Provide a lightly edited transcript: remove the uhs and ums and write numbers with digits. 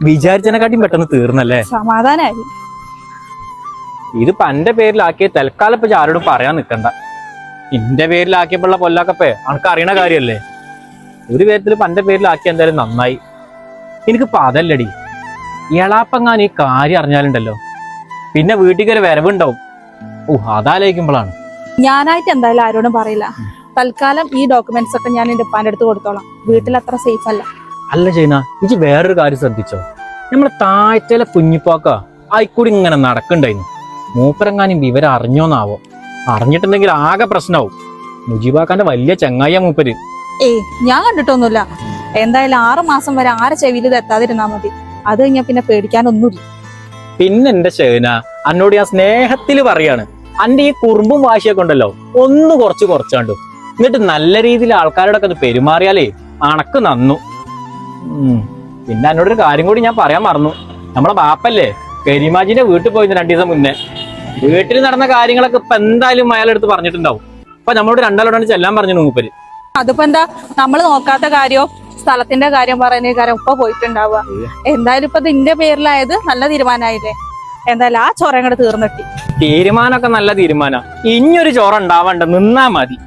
വിചാരിച്ചതിനെക്കാട്ടിയും പെട്ടെന്ന് തീർന്നല്ലേ? സമാധാനായി. ഇതിപ്പോ എന്റെ പേരിലാക്കിയ തൽക്കാലം ഇപ്പൊ ആരോടും പറയാൻ നിക്കണ്ട. എന്റെ പേരിലാക്കിയപ്പോഴുള്ള പൊല്ലാക്കപ്പേ അനക്ക് അറിയണ കാര്യല്ലേ. ഒരു വിധത്തിൽ ഇപ്പൊ എന്റെ പേരിലാക്കിയ എന്തായാലും നന്നായി. എനിക്കിപ്പോ അതല്ലടി, എളാപ്പങ്ങാൻ ഈ കാര്യം അറിഞ്ഞാലുണ്ടല്ലോ പിന്നെ വീട്ടിൽ ഒരു വരവുണ്ടാവും. അതാലോചിക്കുമ്പോഴാണ്. ഞാനായിട്ട് എന്തായാലും ആരോടും പറയില്ല. തൽക്കാലം ഈ ഡോക്യുമെന്റ്സ് ഒക്കെ ഞാൻ എന്റെ ഉപ്പാന്റെ അടുത്ത് കൊടുത്തോളാം. വീട്ടിൽ അത്ര സേഫ് അല്ല. അല്ല ചെയ്യുന്ന എനിക്ക് വേറൊരു കാര്യം ശ്രദ്ധിച്ചോ? നമ്മളെ താഴ്ചയിലെ കുഞ്ഞിപ്പാക്ക ആയിക്കൂടി ഇങ്ങനെ നടക്കണ്ടായിരുന്നു. മൂപ്പരെങ്ങാനും വിവരം അറിഞ്ഞോന്നാവോ? അറിഞ്ഞിട്ടുണ്ടെങ്കിൽ ആകെ പ്രശ്നമാവും. മുജീബാക്കാന്റെ വലിയ ചെങ്ങായ മൂപ്പര്. ഞാൻ കണ്ടിട്ടൊന്നുമില്ല. എന്തായാലും 6 മാസം വരെ ആരെ ചെവിയിൽ ഇത് എത്താതിരുന്നാ മതി. അത് കഴിഞ്ഞാൽ പിന്നെ പേടിക്കാനൊന്നുമില്ല. പിന്നെ എന്റെ ഷേന അന്നോട് ഞാൻ സ്നേഹത്തിൽ പറയാണ്, അന്റെ ഈ കുറുമ്പും വാശിയൊക്കെ ഉണ്ടല്ലോ ഒന്ന് കുറച്ചാണ്ടു. എന്നിട്ട് നല്ല രീതിയിൽ ആൾക്കാരോടൊക്കെ ഒന്ന് പെരുമാറിയാലേ അണക്ക് നന്നു. പിന്നെ എന്നോടൊരു കാര്യം കൂടി ഞാൻ പറയാൻ മറന്നു. നമ്മളെ ബാപ്പല്ലേ കരീമാജിന്റെ വീട്ടിൽ പോയിരുന്നു 2 ദിവസം മുന്നേ. വീട്ടിൽ നടന്ന കാര്യങ്ങളൊക്കെ ഇപ്പൊ എന്തായാലും അയാളെടുത്ത് പറഞ്ഞിട്ടുണ്ടാവും. അപ്പൊ നമ്മളോട് രണ്ടാളോടാണ് ചെല്ലാൻ പറഞ്ഞു മൂപ്പര്. അതിപ്പോ എന്താ, നമ്മൾ നോക്കാത്ത കാര്യോ സ്ഥലത്തിന്റെ കാര്യം പറയുന്ന കാര്യം ഉപ്പ പോയിട്ടുണ്ടാവുക. എന്തായാലും ഇപ്പൊ ഇതിന്റെ പേരിലായത് നല്ല തീരുമാനമായില്ലേ. എന്തായാലും ആ ചൊറ അങ്ങോട്ട് തീർന്നിട്ടി. തീരുമാനമൊക്കെ നല്ല തീരുമാനം. ഇനിയൊരു ചോറ ഉണ്ടാവണ്ട, നിന്നാ മതി.